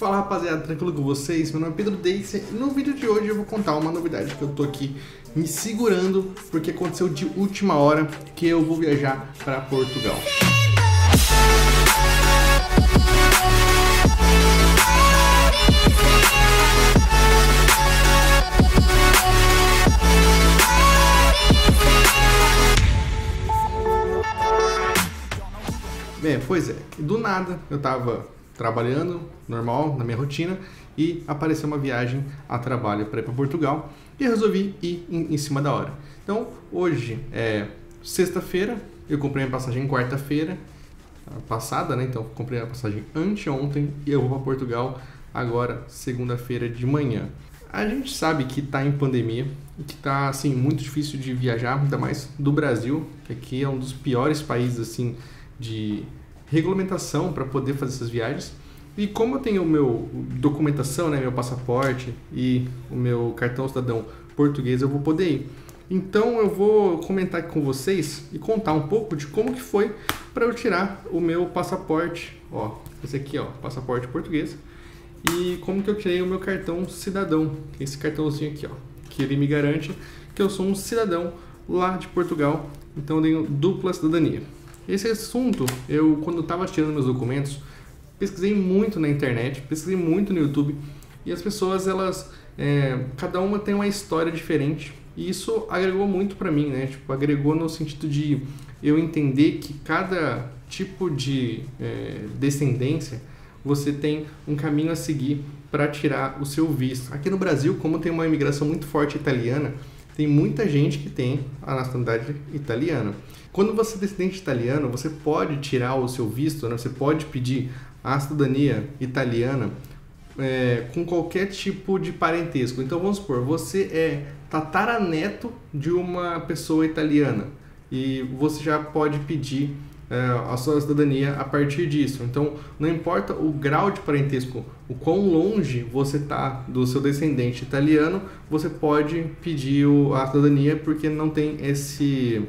Fala rapaziada, tranquilo com vocês? Meu nome é Pedro Deisser e no vídeo de hoje eu vou contar uma novidade que eu tô aqui me segurando porque aconteceu de última hora, que eu vou viajar para Portugal. Pois é, do nada eu tava trabalhando normal na minha rotina e apareceu uma viagem a trabalho para ir para Portugal e eu resolvi ir em cima da hora. Então hoje é sexta-feira, eu comprei minha passagem quarta-feira passada, né? Então comprei a passagem anteontem e eu vou para Portugal agora segunda-feira de manhã. A gente sabe que tá em pandemia e que tá assim muito difícil de viajar, ainda mais do Brasil, que aqui é um dos piores países assim de regulamentação para poder fazer essas viagens. E como eu tenho meu documentação, né, meu passaporte e o meu cartão cidadão português, eu vou poder ir. Então eu vou comentar aqui com vocês e contar um pouco de como que foi para eu tirar o meu passaporte, ó, esse aqui, ó, passaporte português, e como que eu tirei o meu cartão cidadão, esse cartãozinho aqui, ó, que ele me garante que eu sou um cidadão lá de Portugal, então eu tenho dupla cidadania. Esse assunto, eu quando estava tirando meus documentos, pesquisei muito na internet, pesquisei muito no YouTube, e as pessoas, elas, cada uma tem uma história diferente, e isso agregou muito para mim, né? Tipo, agregou no sentido de eu entender que cada tipo de descendência, você tem um caminho a seguir para tirar o seu visto. Aqui no Brasil, como tem uma imigração muito forte italiana, tem muita gente que tem a nacionalidade italiana. Quando você é descendente italiano, você pode tirar o seu visto, né? Você pode pedir a cidadania italiana com qualquer tipo de parentesco. Então vamos supor, você é tataraneto de uma pessoa italiana e você já pode pedir a sua cidadania a partir disso. Então não importa o grau de parentesco, o quão longe você está do seu descendente italiano, você pode pedir a cidadania porque não tem esse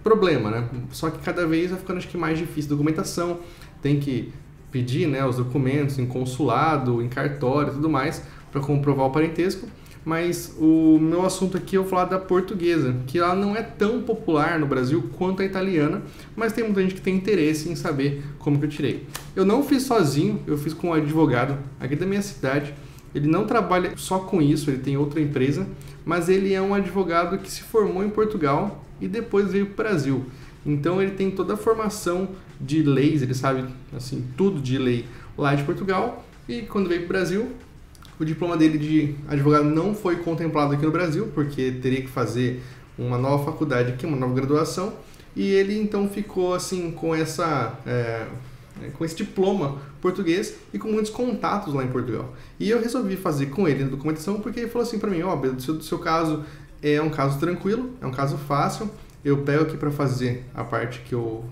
problema, né? Só que cada vez vai ficando, acho que, mais difícil a documentação, tem que pedir, né, os documentos em consulado, em cartório e tudo mais para comprovar o parentesco. Mas o meu assunto aqui eu vou falar da portuguesa, que ela não é tão popular no Brasil quanto a italiana, mas tem muita gente que tem interesse em saber como que eu tirei. Eu não fiz sozinho, eu fiz com um advogado aqui da minha cidade. Ele não trabalha só com isso, ele tem outra empresa, mas ele é um advogado que se formou em Portugal e depois veio para o Brasil. Então ele tem toda a formação de leis, ele sabe assim tudo de lei lá de Portugal, e quando veio para o Brasil, o diploma dele de advogado não foi contemplado aqui no Brasil, porque teria que fazer uma nova faculdade aqui, uma nova graduação, e ele então ficou assim com com esse diploma português e com muitos contatos lá em Portugal. E eu resolvi fazer com ele a documentação, porque ele falou assim para mim: ó, do seu caso é um caso tranquilo, é um caso fácil, eu pego aqui para fazer a parte que eu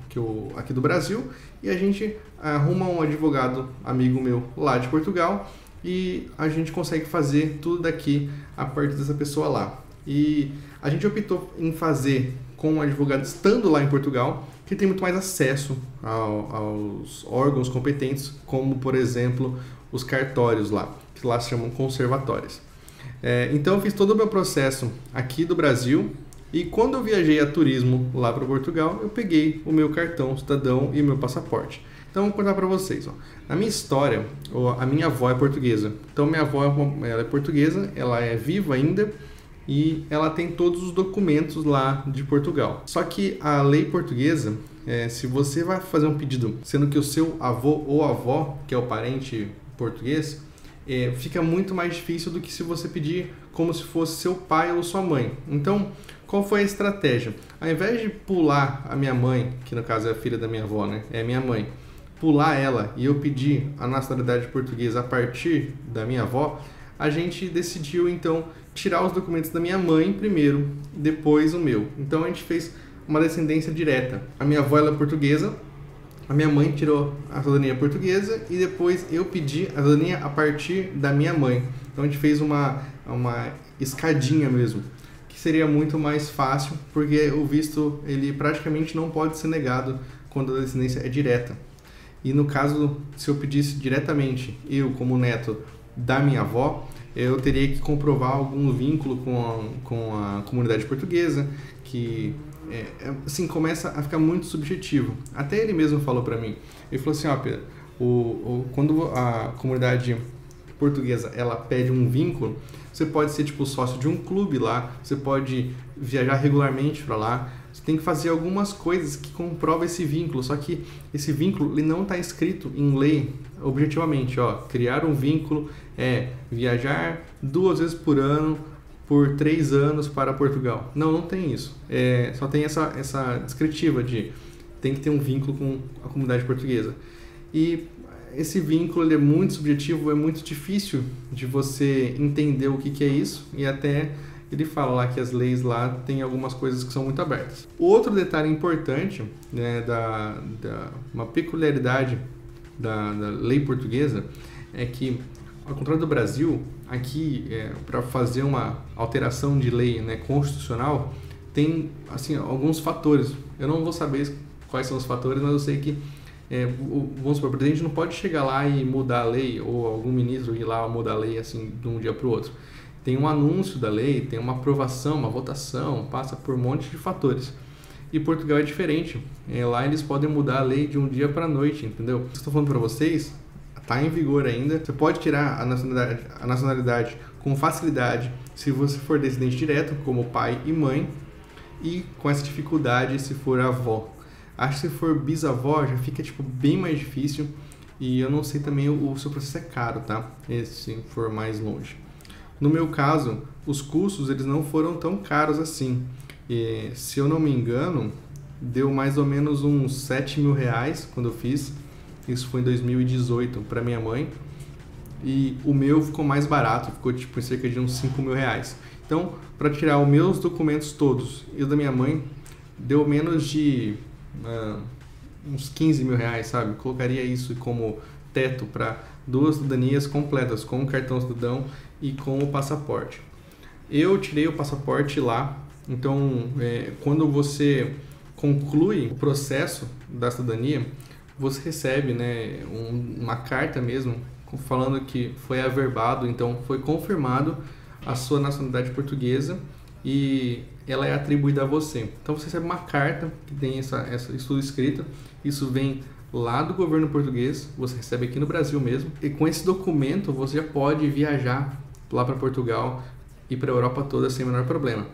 aqui do Brasil, e a gente arruma um advogado amigo meu lá de Portugal e a gente consegue fazer tudo daqui a partir dessa pessoa lá. E a gente optou em fazer com um advogado estando lá em Portugal, que tem muito mais acesso aos órgãos competentes, como por exemplo os cartórios lá, que lá se chamam conservatórios. Então eu fiz todo o meu processo aqui do Brasil, e quando eu viajei a turismo lá para Portugal, eu peguei o meu cartão cidadão e o meu passaporte. Então vou contar para vocês, ó. Na minha história, a minha avó é portuguesa. Então minha avó ela é portuguesa, ela é viva ainda e ela tem todos os documentos lá de Portugal. Só que a lei portuguesa, se você vai fazer um pedido, sendo que o seu avô ou avó, que é o parente português, fica muito mais difícil do que se você pedir como se fosse seu pai ou sua mãe. Então, qual foi a estratégia? Ao invés de pular a minha mãe, que no caso é a filha da minha avó, né? É minha mãe, pular ela e eu pedir a nacionalidade portuguesa a partir da minha avó, a gente decidiu então tirar os documentos da minha mãe primeiro, depois o meu. Então a gente fez uma descendência direta. A minha avó ela é portuguesa, a minha mãe tirou a cidadania portuguesa e depois eu pedi a cidadania a partir da minha mãe. Então a gente fez uma escadinha mesmo, que seria muito mais fácil, porque o visto ele praticamente não pode ser negado quando a descendência é direta. E no caso, se eu pedisse diretamente, eu como neto da minha avó, eu teria que comprovar algum vínculo com a comunidade portuguesa, que assim, começa a ficar muito subjetivo. Até ele mesmo falou para mim, ele falou assim, ó, Pedro, quando a comunidade portuguesa ela pede um vínculo, você pode ser tipo sócio de um clube lá, você pode viajar regularmente para lá, você tem que fazer algumas coisas que comprovam esse vínculo, só que esse vínculo ele não está escrito em lei objetivamente, ó, criar um vínculo é viajar 2 vezes por ano por 3 anos para Portugal. Não tem isso. Só tem essa descritiva de tem que ter um vínculo com a comunidade portuguesa. E esse vínculo ele é muito subjetivo, é muito difícil de você entender o que é isso, e até ele fala lá que as leis lá tem algumas coisas que são muito abertas. Outro detalhe importante, né, uma peculiaridade da lei portuguesa é que, ao contrário do Brasil, aqui para fazer uma alteração de lei, né, constitucional, tem assim, alguns fatores. Eu não vou saber quais são os fatores, mas eu sei que vamos supor, o presidente não pode chegar lá e mudar a lei, ou algum ministro ir lá mudar a lei assim de um dia para o outro. Tem um anúncio da lei, tem uma aprovação, uma votação, passa por um monte de fatores. E Portugal é diferente. Lá eles podem mudar a lei de um dia para a noite, entendeu? O que eu estou falando para vocês está em vigor ainda. Você pode tirar a nacionalidade com facilidade se você for descendente direto, como pai e mãe, e com essa dificuldade se for avó. Acho que se for bisavó já fica tipo bem mais difícil, e eu não sei também o seu processo é caro, tá? Se for mais longe. No meu caso, os custos eles não foram tão caros assim. E, se eu não me engano, deu mais ou menos uns 7 mil reais quando eu fiz. Isso foi em 2018 para minha mãe. E o meu ficou mais barato, ficou tipo em cerca de uns 5 mil reais. Então, para tirar os meus documentos todos e o da minha mãe, deu menos de uns 15 mil reais, sabe? Colocaria isso como teto para 2 cidadanias completas, com o cartão cidadão e com o passaporte. Eu tirei o passaporte lá, então quando você conclui o processo da cidadania, você recebe, né, uma carta mesmo, falando que foi averbado, então foi confirmado a sua nacionalidade portuguesa e ela é atribuída a você. Então você recebe uma carta que tem isso tudo escrito, isso vem lá do governo português, você recebe aqui no Brasil mesmo, e com esse documento você já pode viajar lá para Portugal e para a Europa toda sem o menor problema.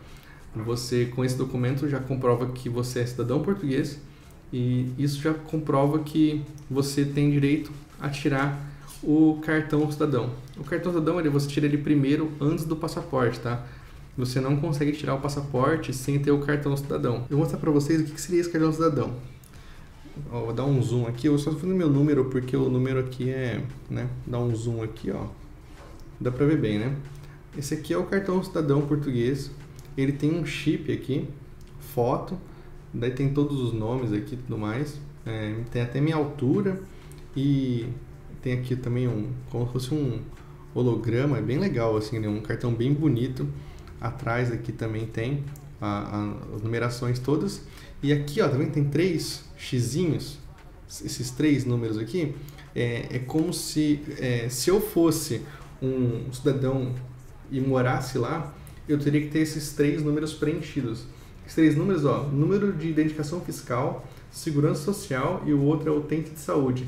Você, com esse documento, já comprova que você é cidadão português, e isso já comprova que você tem direito a tirar o cartão cidadão. O cartão cidadão você tira ele primeiro antes do passaporte, tá? Você não consegue tirar o passaporte sem ter o cartão cidadão. Eu vou mostrar para vocês o que seria esse cartão cidadão. Vou dar um zoom aqui, eu só estou fazendo meu número porque o número aqui né? Dá um zoom aqui, ó. Dá para ver bem, né? Esse aqui é o cartão cidadão português. Ele tem um chip aqui, foto, daí tem todos os nomes aqui e tudo mais. Tem até minha altura e tem aqui também como se fosse um holograma, é bem legal, assim, né? Um cartão bem bonito. Atrás aqui também tem as numerações todas. E aqui, ó, também tem 3 xizinhos, esses 3 números aqui. É como se eu fosse um cidadão e morasse lá, eu teria que ter esses 3 números preenchidos. Esses 3 números, ó, número de identificação fiscal, segurança social, e o outro é o utente de saúde.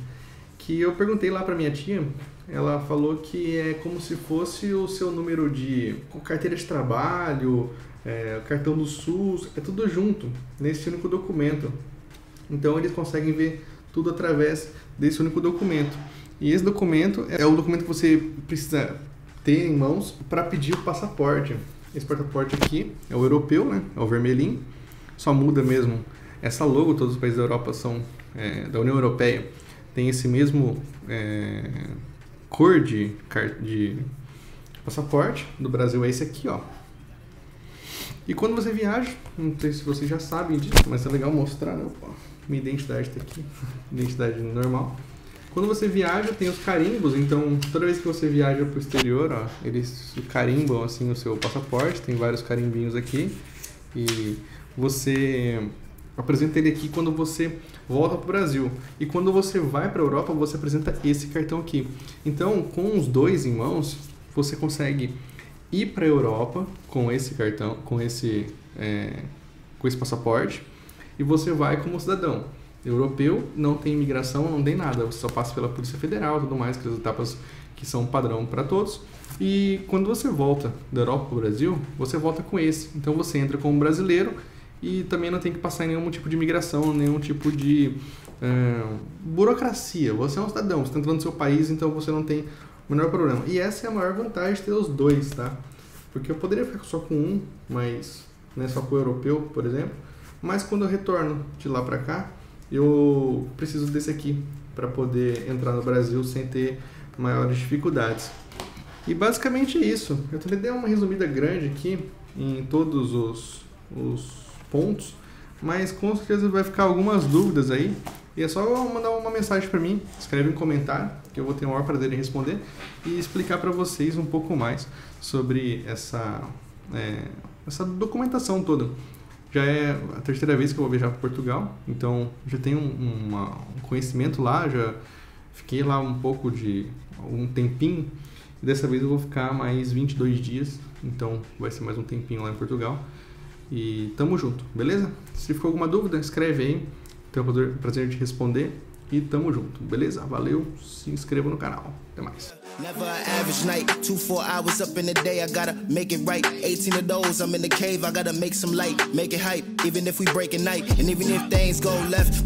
Que eu perguntei lá para minha tia, ela falou que é como se fosse o seu número de carteira de trabalho, cartão do SUS, é tudo junto nesse único documento. Então eles conseguem ver tudo através desse único documento. E esse documento é o documento que você precisa ter em mãos para pedir o passaporte. Esse passaporte aqui é o europeu, né? É o vermelhinho. Só muda mesmo essa logo, todos os países da Europa são da União Europeia. Tem esse mesmo cor de passaporte. Do Brasil é esse aqui, ó. E quando você viaja, não sei se vocês já sabem disso, mas é legal mostrar, né? Opa, minha identidade está aqui, identidade normal. Quando você viaja, tem os carimbos, então toda vez que você viaja para o exterior, ó, eles carimbam assim o seu passaporte, tem vários carimbinhos aqui, e você apresenta ele aqui quando você volta para o Brasil. E quando você vai para a Europa, você apresenta esse cartão aqui. Então, com os dois em mãos, você consegue ir para a Europa com esse cartão, com esse passaporte, e você vai como cidadão europeu, não tem imigração, não tem nada, você só passa pela Polícia Federal e tudo mais, que as etapas que são padrão para todos. E quando você volta da Europa para o Brasil, você volta com esse. Então você entra como brasileiro e também não tem que passar em nenhum tipo de imigração, nenhum tipo de burocracia. Você é um cidadão, você está entrando no seu país, então você não tem o menor problema. E essa é a maior vantagem de ter os dois, tá? Porque eu poderia ficar só com um, mas só com o europeu, por exemplo. Mas quando eu retorno de lá para cá, eu preciso desse aqui para poder entrar no Brasil sem ter maiores dificuldades. E basicamente é isso. Eu também dei uma resumida grande aqui em todos os pontos, mas com certeza vai ficar algumas dúvidas aí. E é só mandar uma mensagem para mim, escreve um comentário, que eu vou ter o maior prazer em responder e explicar para vocês um pouco mais sobre essa documentação toda. Já é a terceira vez que eu vou viajar para Portugal, então já tenho um conhecimento lá, já fiquei lá um tempinho, e dessa vez eu vou ficar mais 22 dias, então vai ser mais um tempinho lá em Portugal. E tamo junto, beleza? Se ficou alguma dúvida, escreve aí, tenho o prazer de responder. E tamo junto, beleza? Valeu, se inscreva no canal. Até mais. Never an average night, 2-4 hours up in the day, I gotta make it right. 18 of those, I'm in the cave, I gotta make some light, make it hype, even if we break a night, and even if things go left.